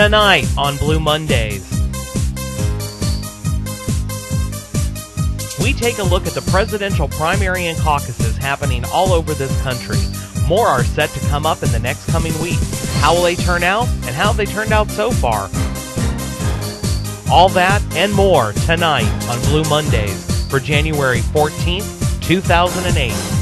tonight on Blue Mondays. We take a look at the presidential primary and caucuses happening all over this country. More are set to come up in the next coming week. How will they turn out, and how have they turned out so far? All that and more tonight on Blue Mondays for January 14th, 2008.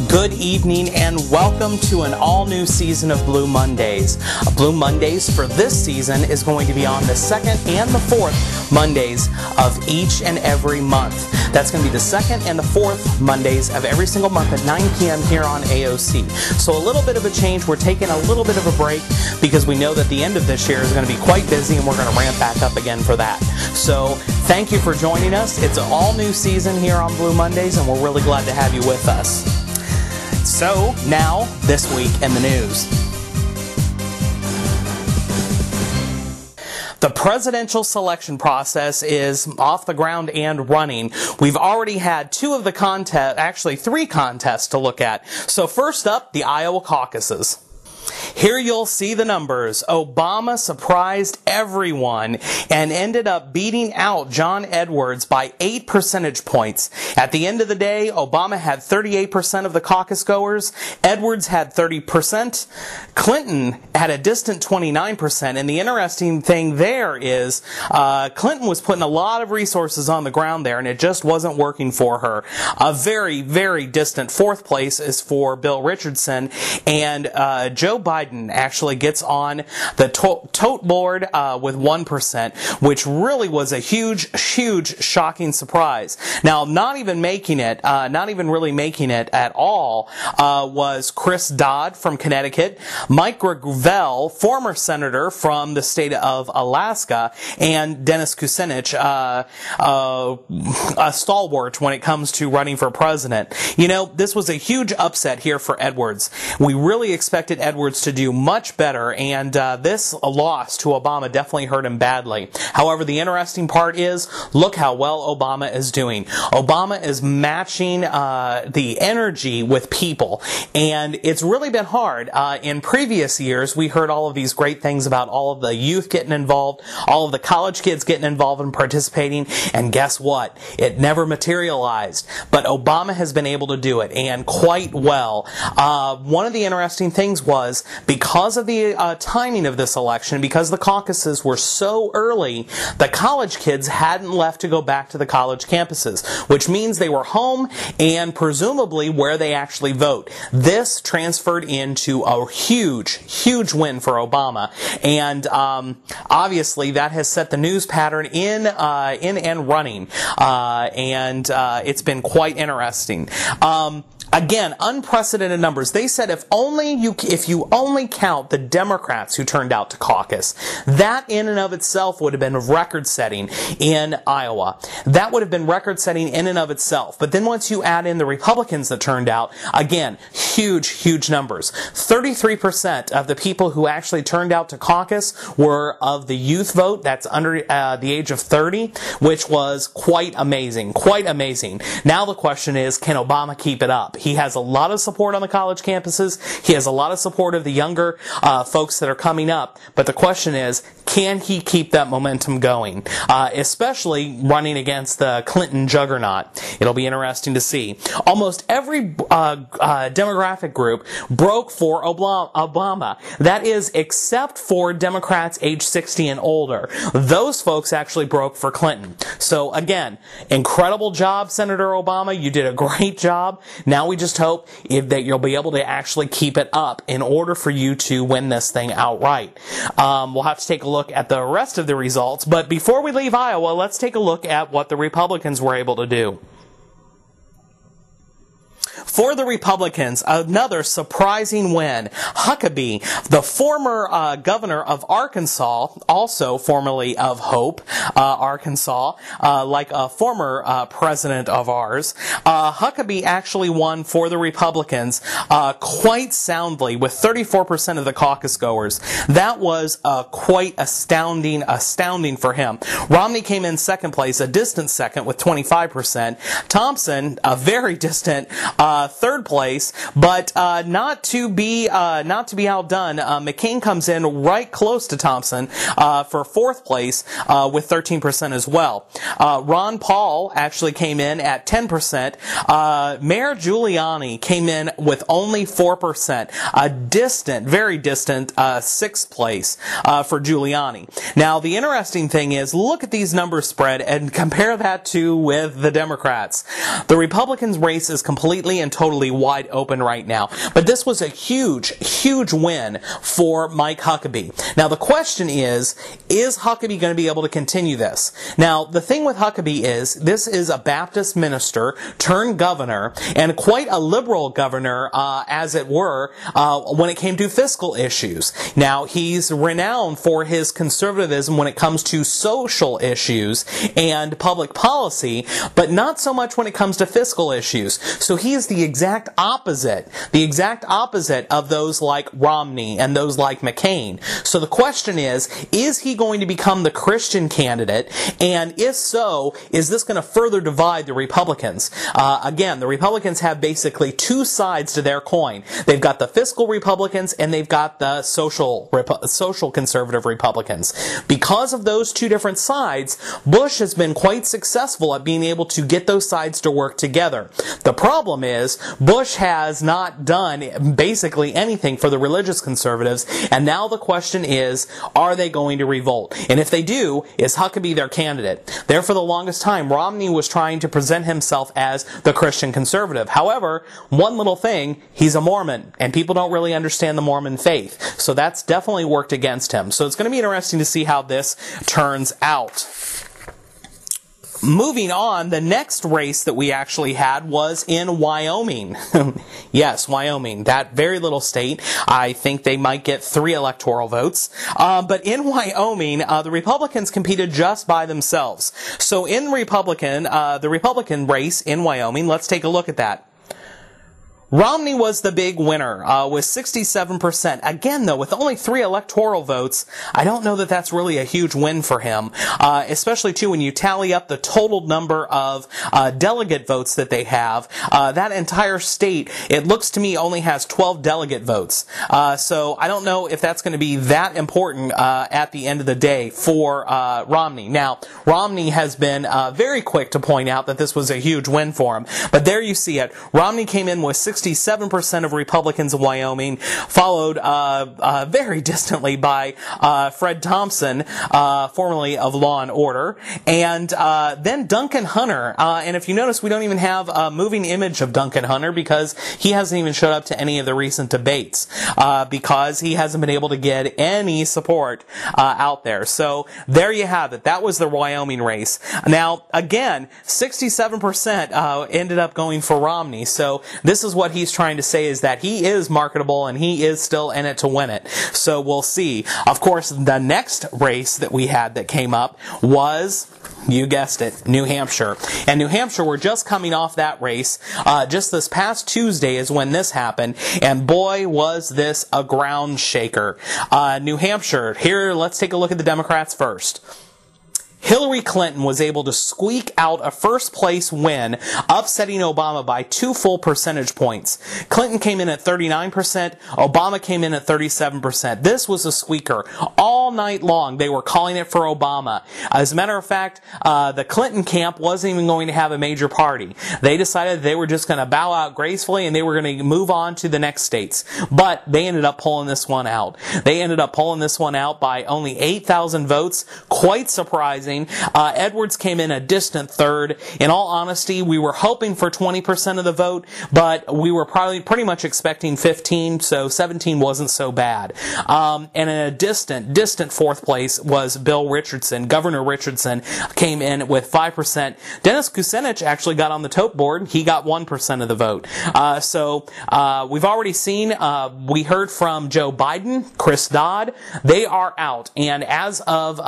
Good evening and welcome to an all-new season of Blue Mondays. Blue Mondays for this season is going to be on the second and the fourth Mondays of each and every month. That's going to be the second and the fourth Mondays of every single month at 9 p.m. here on AOC. So a little bit of a change. We're taking a little bit of a break because we know that the end of this year is going to be quite busy and we're going to ramp back up again for that. So thank you for joining us. It's an all-new season here on Blue Mondays and we're really glad to have you with us. So, now, this week in the news. The presidential selection process is off the ground and running. We've already had three contests to look at. So first up, the Iowa caucuses. Here you'll see the numbers. Obama surprised everyone and ended up beating out John Edwards by 8 percentage points. At the end of the day, Obama had 38% of the caucus goers. Edwards had 30%. Clinton had a distant 29%. And the interesting thing there is Clinton was putting a lot of resources on the ground there, and it just wasn't working for her. A very, very distant fourth place is for Bill Richardson, and Joe Biden actually gets on the tote board with 1%, which really was a huge, shocking surprise. Now, not even really making it at all, was Chris Dodd from Connecticut, Mike Gravel, former senator from the state of Alaska, and Dennis Kucinich, a stalwart when it comes to running for president. You know, this was a huge upset here for Edwards. We really expected Edwards to do much better, and this loss to Obama definitely hurt him badly. However, the interesting part is, look how well Obama is doing. Obama is matching the energy with people, and it's really been hard. In previous years, we heard all of these great things about all of the youth getting involved, all of the college kids getting involved and participating, and guess what? It never materialized. But Obama has been able to do it, and quite well. One of the interesting things was, because of the timing of this election, because the caucuses were so early, the college kids hadn't left to go back to the college campuses, which means they were home and presumably where they actually vote. This transferred into a huge win for Obama, and obviously that has set the news pattern in and running, and it's been quite interesting. Again, unprecedented numbers. They said if you only count the Democrats who turned out to caucus, that in and of itself would have been record-setting in Iowa. That would have been record-setting in and of itself. But then once you add in the Republicans that turned out, again, huge numbers. 33% of the people who actually turned out to caucus were of the youth vote. That's under the age of 30, which was quite amazing. Now the question is, can Obama keep it up? He has a lot of support on the college campuses. He has a lot of support of the younger folks that are coming up. But the question is, can he keep that momentum going? Especially running against the Clinton juggernaut. It'll be interesting to see. Almost every demographic group broke for Obama. That is, except for Democrats age 60 and older. Those folks actually broke for Clinton. So again, incredible job, Senator Obama. You did a great job. Now we just hope that you'll be able to actually keep it up in order for you to win this thing outright. We'll have to take a look at the rest of the results, but before we leave Iowa, let's take a look at what the Republicans were able to do. For the Republicans, another surprising win. Huckabee, the former governor of Arkansas, also formerly of Hope, Arkansas, like a former president of ours, Huckabee actually won for the Republicans quite soundly with 34% of the caucus goers. That was quite astounding for him. Romney came in second place, a distant second with 25%. Thompson, a very distant third place, but not to be outdone. McCain comes in right close to Thompson for fourth place with 13% as well. Ron Paul actually came in at 10%. Mayor Giuliani came in with only 4%, a distant, very distant sixth place for Giuliani. Now, the interesting thing is, look at these numbers spread and compare that with the Democrats. The Republicans' race is completely and totally wide open right now. But this was a huge win for Mike Huckabee. Now, the question is Huckabee going to be able to continue this? Now, the thing with Huckabee is, this is a Baptist minister turned governor, and quite a liberal governor, as it were, when it came to fiscal issues. Now, he's renowned for his conservatism when it comes to social issues and public policy, but not so much when it comes to fiscal issues. So he is the exact opposite of those like Romney and those like McCain. So the question is he going to become the Christian candidate? And if so, is this going to further divide the Republicans? Again, the Republicans have basically two sides to their coin. They've got the fiscal Republicans and they've got the social conservative Republicans. Because of those two different sides, Bush has been quite successful at being able to get those sides to work together. The problem is, Bush has not done basically anything for the religious conservatives, and now the question is, are they going to revolt? And if they do, is Huckabee their candidate? There for the longest time, Romney was trying to present himself as the Christian conservative. However, one little thing, he's a Mormon, and people don't really understand the Mormon faith. So that's definitely worked against him. So it's going to be interesting to see how this turns out. Moving on, the next race that we actually had was in Wyoming. Yes, Wyoming, that very little state. I think they might get 3 electoral votes. But in Wyoming, the Republicans competed just by themselves. So in the Republican race in Wyoming, let's take a look at that. Romney was the big winner with 67%. Again, though, with only 3 electoral votes, I don't know that that's really a huge win for him, especially, too, when you tally up the total number of delegate votes that they have. That entire state, it looks to me, only has 12 delegate votes. So I don't know if that's going to be that important at the end of the day for Romney. Now, Romney has been very quick to point out that this was a huge win for him. But there you see it. Romney came in with 67% of Republicans in Wyoming, followed very distantly by Fred Thompson, formerly of Law and Order, and then Duncan Hunter. And if you notice, we don't even have a moving image of Duncan Hunter because he hasn't even showed up to any of the recent debates because he hasn't been able to get any support out there. So there you have it. That was the Wyoming race. Now, again, 67% ended up going for Romney. So this is what he's trying to say, is that he is marketable and he is still in it to win it. So we'll see. Of course, the next race that we had that came up was, you guessed it, New Hampshire. And New Hampshire, we're just coming off that race. Just this past Tuesday is when this happened. And boy, was this a ground shaker. New Hampshire, here, let's take a look at the Democrats first. Hillary Clinton was able to squeak out a first-place win, upsetting Obama by 2 full percentage points. Clinton came in at 39%, Obama came in at 37%. This was a squeaker. All night long, they were calling it for Obama. As a matter of fact, the Clinton camp wasn't even going to have a major party. They decided they were just going to bow out gracefully and they were going to move on to the next states. But they ended up pulling this one out. They ended up pulling this one out by only 8,000 votes. Quite surprising. interesting. Edwards came in a distant third. In all honesty, we were hoping for 20% of the vote, but we were probably pretty much expecting 15, so 17 wasn't so bad. And in a distant fourth place was Bill Richardson. Governor Richardson came in with 5%. Dennis Kucinich actually got on the tote board. He got 1% of the vote. So we've already seen, we heard from Joe Biden, Chris Dodd. They are out. And as of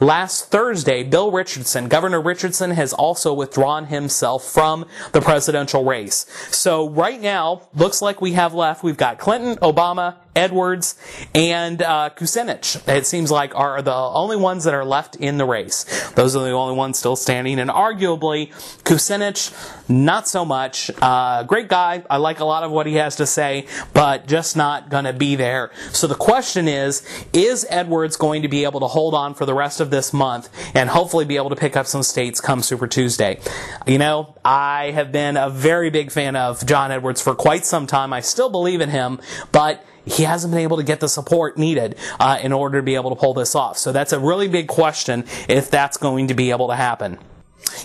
last Thursday, Governor Richardson has also withdrawn himself from the presidential race. So right now, looks like we've got Clinton, Obama, Edwards, and Kucinich. It seems like are the only ones that are left in the race. Those are the only ones still standing, and arguably Kucinich, not so much. Great guy. I like a lot of what he has to say, but just not going to be there. So the question is Edwards going to be able to hold on for the rest of this month and hopefully be able to pick up some states come Super Tuesday? You know, I have been a very big fan of John Edwards for quite some time. I still believe in him, but he hasn't been able to get the support needed in order to be able to pull this off. So that's a really big question if that's going to be able to happen.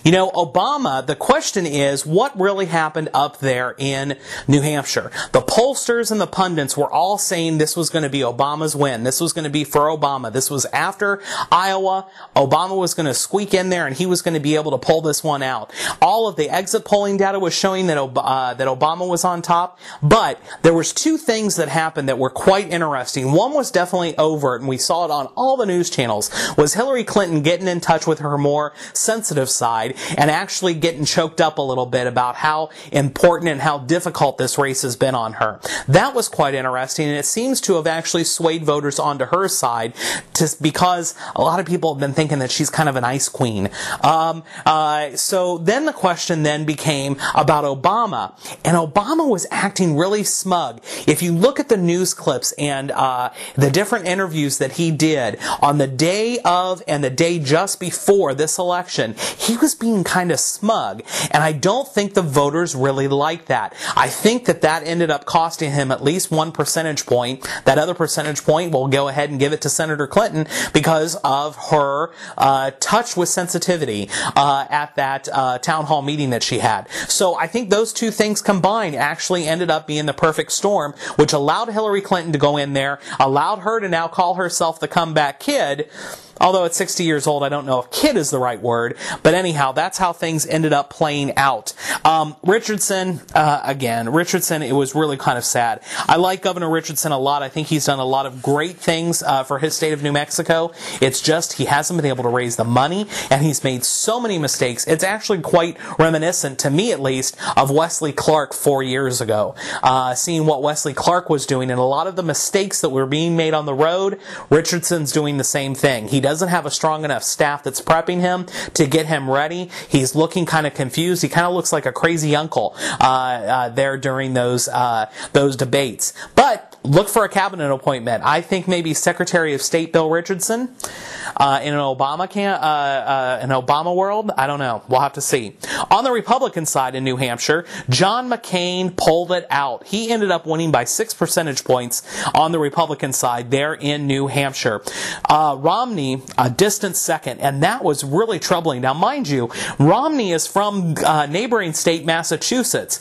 You know, Obama, the question is, what really happened up there in New Hampshire? The pollsters and the pundits were all saying this was going to be Obama's win. This was going to be for Obama. This was after Iowa. Obama was going to squeak in there and he was going to be able to pull this one out. All of the exit polling data was showing that Obama was on top, but there was two things that happened that were quite interesting. One was definitely overt, and we saw it on all the news channels, was Hillary Clinton getting in touch with her more sensitive side and actually getting choked up a little bit about how important and how difficult this race has been on her. That was quite interesting, and it seems to have actually swayed voters onto her side just because a lot of people have been thinking that she's kind of an ice queen. So then the question then became about Obama, and Obama was acting really smug. If you look at the news clips and the different interviews that he did on the day of and the day just before this election, he was being kind of smug, and I don't think the voters really liked that. I think that ended up costing him at least 1 percentage point. That other percentage point, we'll go ahead and give it to Senator Clinton because of her touch with sensitivity at that town hall meeting that she had. So I think those two things combined actually ended up being the perfect storm, which allowed Hillary Clinton to go in there, allowed her to now call herself the comeback kid. Although at 60 years old, I don't know if kid is the right word. But anyhow, that's how things ended up playing out. Richardson, it was really kind of sad. I like Governor Richardson a lot. I think he's done a lot of great things for his state of New Mexico. It's just he hasn't been able to raise the money, and he's made so many mistakes. It's actually quite reminiscent, to me at least, of Wesley Clark 4 years ago. Seeing what Wesley Clark was doing and a lot of the mistakes that were being made on the road, Richardson's doing the same thing. He doesn't have a strong enough staff that's prepping him to get him ready. He's looking kind of confused. He kind of looks like a crazy uncle there during those debates. But look for a cabinet appointment. I think maybe Secretary of State Bill Richardson in an Obama world. I don't know. We'll have to see. On the Republican side in New Hampshire, John McCain pulled it out. He ended up winning by 6 percentage points on the Republican side there in New Hampshire. Romney, a distant second, and that was really troubling. Now, mind you, Romney is from neighboring state Massachusetts.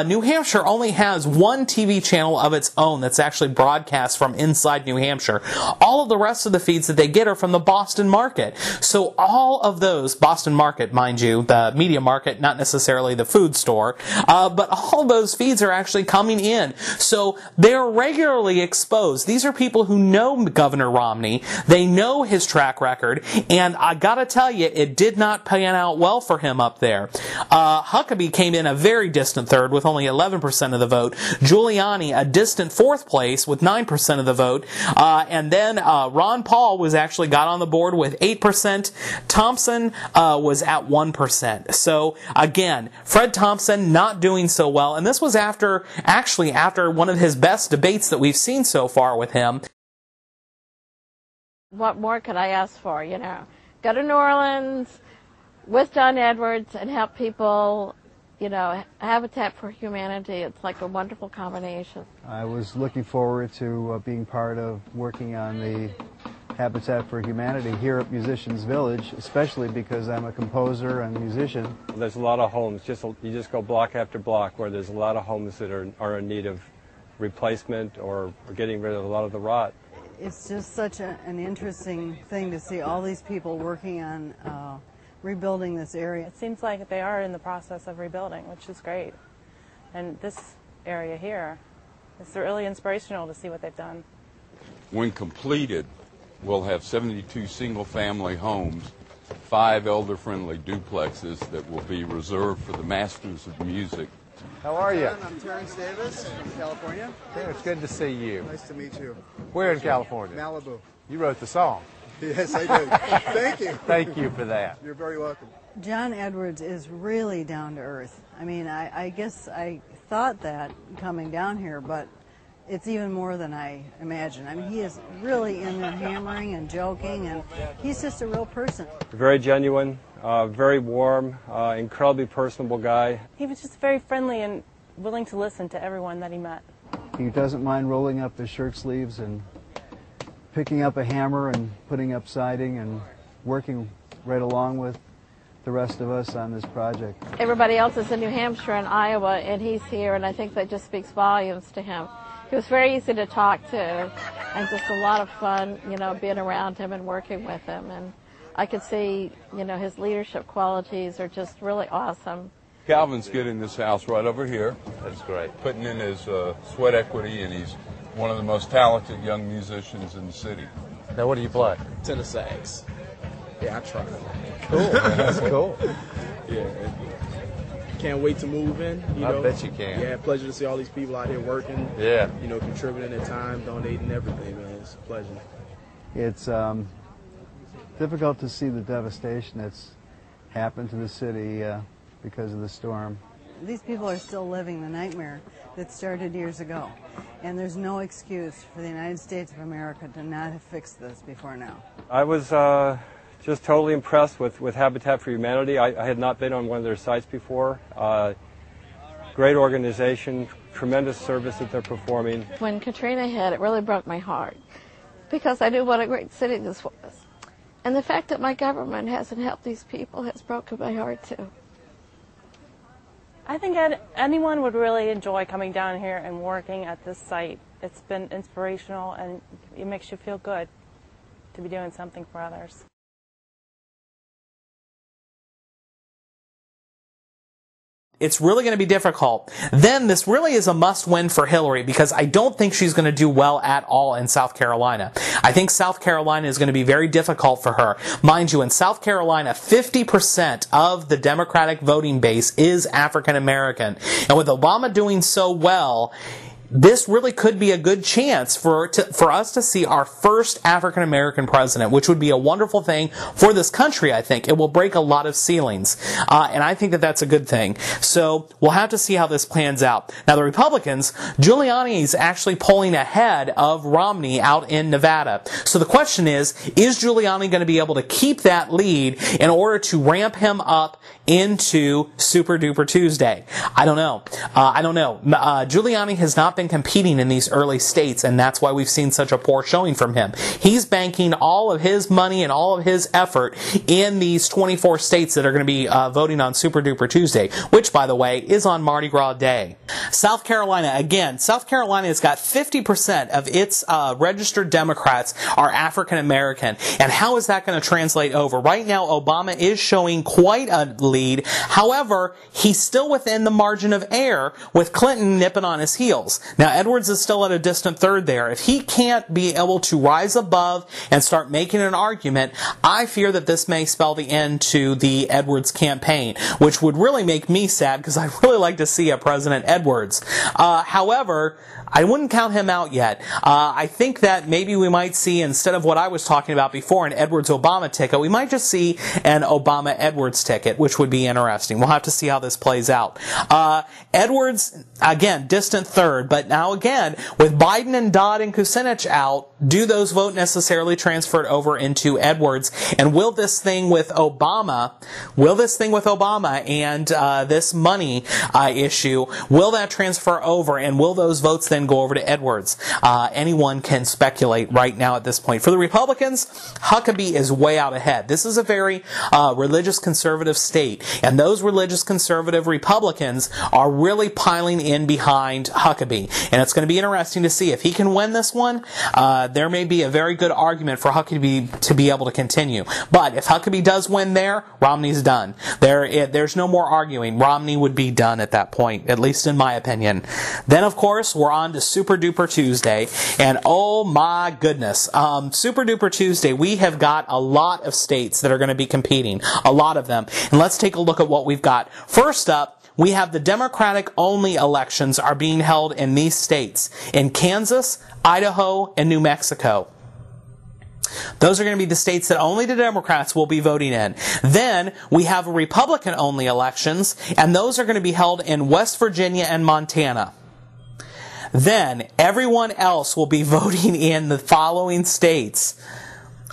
New Hampshire only has one TV channel of its own that's actually broadcast from inside New Hampshire. All of the rest of the feeds that they get are from the Boston market. So all of those, Boston market, mind you, the media market, not necessarily the food store, but all those feeds are actually coming in. So they're regularly exposed. These are people who know Governor Romney. They know his track record, and I gotta tell you, it did not pan out well for him up there. Huckabee came in a very distant third with only 11% of the vote. Giuliani, a distant fourth place with 9% of the vote. And then Ron Paul was actually got on the board with 8%. Thompson was at 1%. So again, Fred Thompson not doing so well, and this was after one of his best debates that we've seen so far with him. What more could I ask for, you know? Go to New Orleans with John Edwards and help people, you know, Habitat for Humanity. It's like a wonderful combination. I was looking forward to being part of working on the Habitat for Humanity here at Musicians Village, especially because I'm a composer and musician. There's a lot of homes, you just go block after block where there's a lot of homes that are in need of replacement or getting rid of a lot of the rot. It's just such an interesting thing to see all these people working on rebuilding this area. It seems like they are in the process of rebuilding, which is great. And this area here, it's really inspirational to see what they've done. When completed, we'll have 72 single-family homes, 5 elder-friendly duplexes that will be reserved for the masters of music. How are you? I'm Terrence Davis from California. Yeah, it's good to see you. Nice to meet you. Where in California? Malibu. You wrote the song. Yes, I did. Thank you. Thank you for that. You're very welcome. John Edwards is really down to earth. I mean, I guess I thought that coming down here, but it's even more than I imagined. I mean, he is really in there hammering and joking, and he's just a real person. Very genuine, very warm, incredibly personable guy. He was just very friendly and willing to listen to everyone that he met. He doesn't mind rolling up his shirt sleeves and picking up a hammer and putting up siding and working right along with the rest of us on this project. Everybody else is in New Hampshire and Iowa, and he's here, and I think that just speaks volumes to him. He was very easy to talk to, and just a lot of fun, you know, being around him and working with him. And I could see, you know, his leadership qualities are just really awesome. Calvin's getting this house right over here. That's great. Putting in his sweat equity, and he's one of the most talented young musicians in the city. Now, what do you play? Tenor sax. Yeah, I try. Cool. That's cool. Yeah. Can't wait to move in. You know? I bet you can. Yeah, pleasure to see all these people out here working. Yeah. You know, contributing their time, donating everything, man. It's a pleasure. It's difficult to see the devastation that's happened to the city because of the storm. These people are still living the nightmare that started years ago, and there's no excuse for the United States of America to not have fixed this before now. I was just totally impressed with Habitat for Humanity. I had not been on one of their sites before. Great organization, tremendous service that they're performing. When Katrina hit, it really broke my heart because I knew what a great city this was. And the fact that my government hasn't helped these people has broken my heart too. I think anyone would really enjoy coming down here and working at this site. It's been inspirational, and it makes you feel good to be doing something for others. It's really going to be difficult. Then this really is a must-win for Hillary because I don't think she's going to do well at all in South Carolina. I think South Carolina is going to be very difficult for her. Mind you, in South Carolina, 50% of the Democratic voting base is African American. And with Obama doing so well, this really could be a good chance for us to see our first African-American president, which would be a wonderful thing for this country, I think. It will break a lot of ceilings, and I think that that's a good thing. So we'll have to see how this plans out. Now, the Republicans, Giuliani is actually polling ahead of Romney out in Nevada. So the question is Giuliani going to be able to keep that lead in order to ramp him up into Super Duper Tuesday? I don't know. Giuliani has not been competing in these early states, and that's why we've seen such a poor showing from him. He's banking all of his money and all of his effort in these 24 states that are going to be voting on Super Duper Tuesday, which, by the way, is on Mardi Gras Day. South Carolina, again, South Carolina has got 50% of its registered Democrats are African American, and how is that going to translate over? Right now, Obama is showing quite a lead. However, he's still within the margin of error with Clinton nipping on his heels. Now, Edwards is still at a distant third there. If he can't be able to rise above and start making an argument, I fear that this may spell the end to the Edwards campaign, which would really make me sad because I'd really like to see a President Edwards. However, I wouldn't count him out yet. I think that maybe we might see, instead of what I was talking about before, an Edwards-Obama ticket, we might just see an Obama-Edwards ticket, which would be interesting. We'll have to see how this plays out. Edwards, again, distant third, but now again, with Biden and Dodd and Kucinich out, do those votes necessarily transfer over into Edwards? And will this thing with Obama and this money issue, will that transfer over, and will those votes then go over to Edwards? Anyone can speculate right now at this point. For the Republicans, Huckabee is way out ahead. This is a very religious conservative state, and those religious conservative Republicans are really piling in behind Huckabee. And it's going to be interesting to see if he can win this one. There may be a very good argument for Huckabee to be able to continue. But if Huckabee does win there, Romney's done. There's no more arguing. Romney would be done at that point, at least in my opinion. Then, of course, we're on to Super Duper Tuesday. And oh my goodness, Super Duper Tuesday, we have got a lot of states that are going to be competing. A lot of them. And let's take a look at what we've got. First up, we have the Democratic-only elections are being held in these states. In Kansas, Idaho, and New Mexico. Those are going to be the states that only the Democrats will be voting in. Then we have Republican-only elections, and those are going to be held in West Virginia and Montana. Then everyone else will be voting in the following states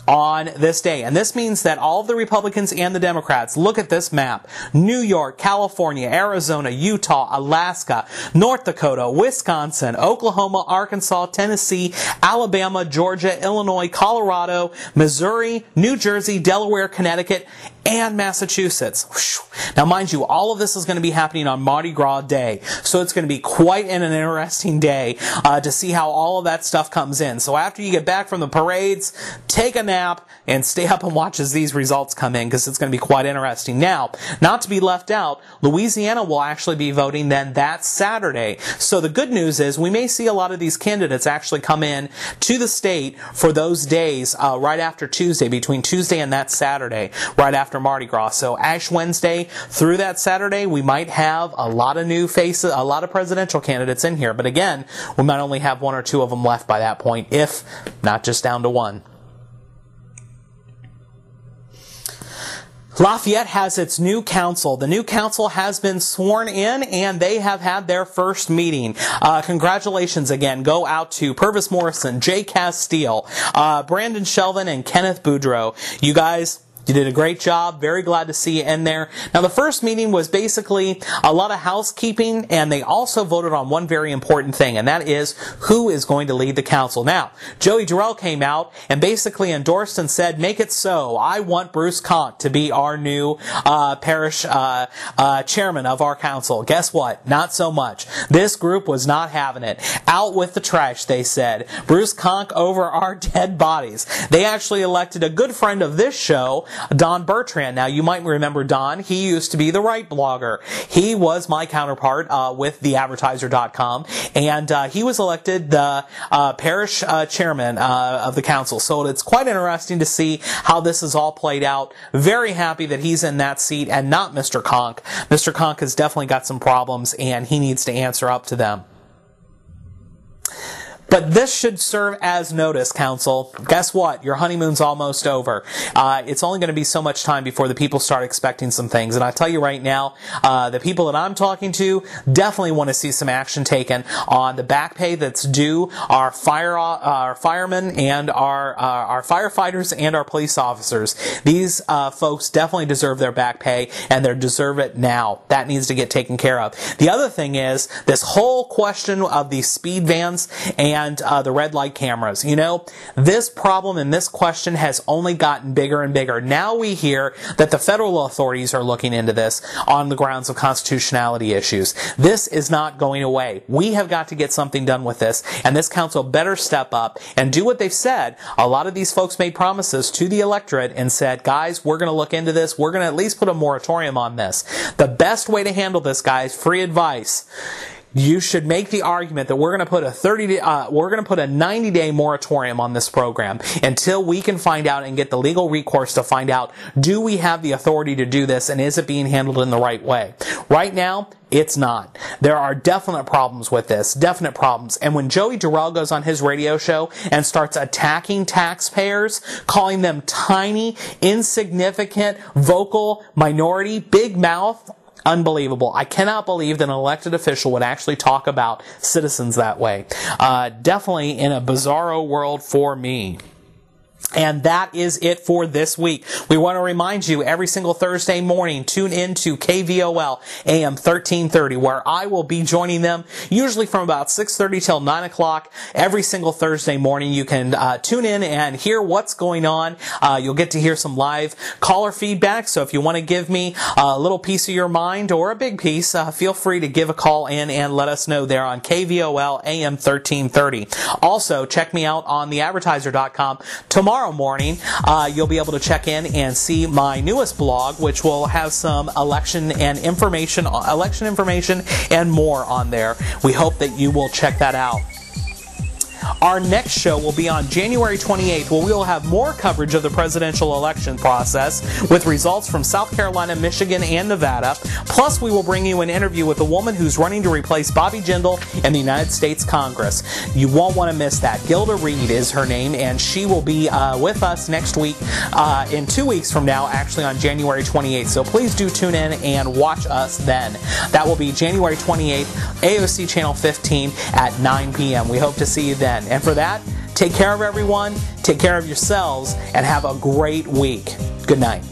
on this day. And this means that all of the Republicans and the Democrats, look at this map: New York, California, Arizona, Utah, Alaska, North Dakota, Wisconsin, Oklahoma, Arkansas, Tennessee, Alabama, Georgia, Illinois, Colorado, Missouri, New Jersey, Delaware, Connecticut, and Massachusetts. Now, mind you, all of this is going to be happening on Mardi Gras Day, so it's going to be quite an interesting day to see how all of that stuff comes in. So after you get back from the parades, take a nap and stay up and watch as these results come in, because it's going to be quite interesting. Now, not to be left out, Louisiana will actually be voting then that Saturday. So the good news is we may see a lot of these candidates actually come in to the state for those days right after Tuesday, between Tuesday and that Saturday, right after Mardi Gras. So Ash Wednesday through that Saturday, we might have a lot of new faces, a lot of presidential candidates in here. But again, we might only have one or two of them left by that point, if not just down to one. Lafayette has its new council. The new council has been sworn in, and they have had their first meeting. Congratulations again go out to Purvis Morrison, Jay Castile, Brandon Shelvin, and Kenneth Boudreau. You guys, you did a great job. Very glad to see you in there. Now, the first meeting was basically a lot of housekeeping, and they also voted on one very important thing, and that is who is going to lead the council. Now, Joey Durrell came out and basically endorsed and said, make it so. I want Bruce Conk to be our new parish chairman of our council. Guess what? Not so much. This group was not having it. Out with the trash, they said. Bruce Conk over our dead bodies. They actually elected a good friend of this show, Don Bertrand. Now, you might remember Don. He used to be the Right blogger. He was my counterpart with theadvertiser.com, and he was elected the parish chairman of the council. So it's quite interesting to see how this is all played out. Very happy that he's in that seat and not Mr. Conk. Mr. Conk has definitely got some problems, and he needs to answer up to them. But this should serve as notice, Council. Guess what? Your honeymoon's almost over. It's only going to be so much time before the people start expecting some things. And I tell you right now, the people that I'm talking to definitely want to see some action taken on the back pay that's due our firemen and our firefighters and our police officers. These folks definitely deserve their back pay, and they deserve it now. That needs to get taken care of. The other thing is this whole question of the speed vans and the red light cameras. You know, this problem and this question has only gotten bigger and bigger. Now we hear that the federal authorities are looking into this on the grounds of constitutionality issues. This is not going away. We have got to get something done with this, and this council better step up and do what they've said. A lot of these folks made promises to the electorate and said, guys, we're going to look into this. We're going to at least put a moratorium on this. The best way to handle this, guys, free advice. You should make the argument that we're going to put a 90-day moratorium on this program until we can find out and get the legal recourse to find out, do we have the authority to do this, and is it being handled in the right way? Right now, it's not. There are definite problems with this. Definite problems. And when Joey Durrell goes on his radio show and starts attacking taxpayers, calling them tiny, insignificant, vocal minority, big mouth, Unbelievable. I cannot believe that an elected official would actually talk about citizens that way. Definitely in a bizarro world for me. And that is it for this week. We want to remind you every single Thursday morning, tune in to KVOL AM 1330, where I will be joining them usually from about 6:30 till 9 o'clock every single Thursday morning. You can tune in and hear what's going on. You'll get to hear some live caller feedback. So if you want to give me a little piece of your mind or a big piece, feel free to give a call in and let us know there on KVOL AM 1330. Also, check me out on theadvertiser.com tomorrow morning. You'll be able to check in and see my newest blog, which will have some election information and more on there. We hope that you will check that out. Our next show will be on January 28th, where we will have more coverage of the presidential election process with results from South Carolina, Michigan, and Nevada. Plus, we will bring you an interview with a woman who's running to replace Bobby Jindal in the United States Congress. You won't want to miss that. Gilda Reed is her name, and she will be with us next week, in 2 weeks from now, actually on January 28th. So please do tune in and watch us then. That will be January 28th, AOC Channel 15 at 9 p.m. We hope to see you then. And for that, take care of everyone, take care of yourselves, and have a great week. Good night.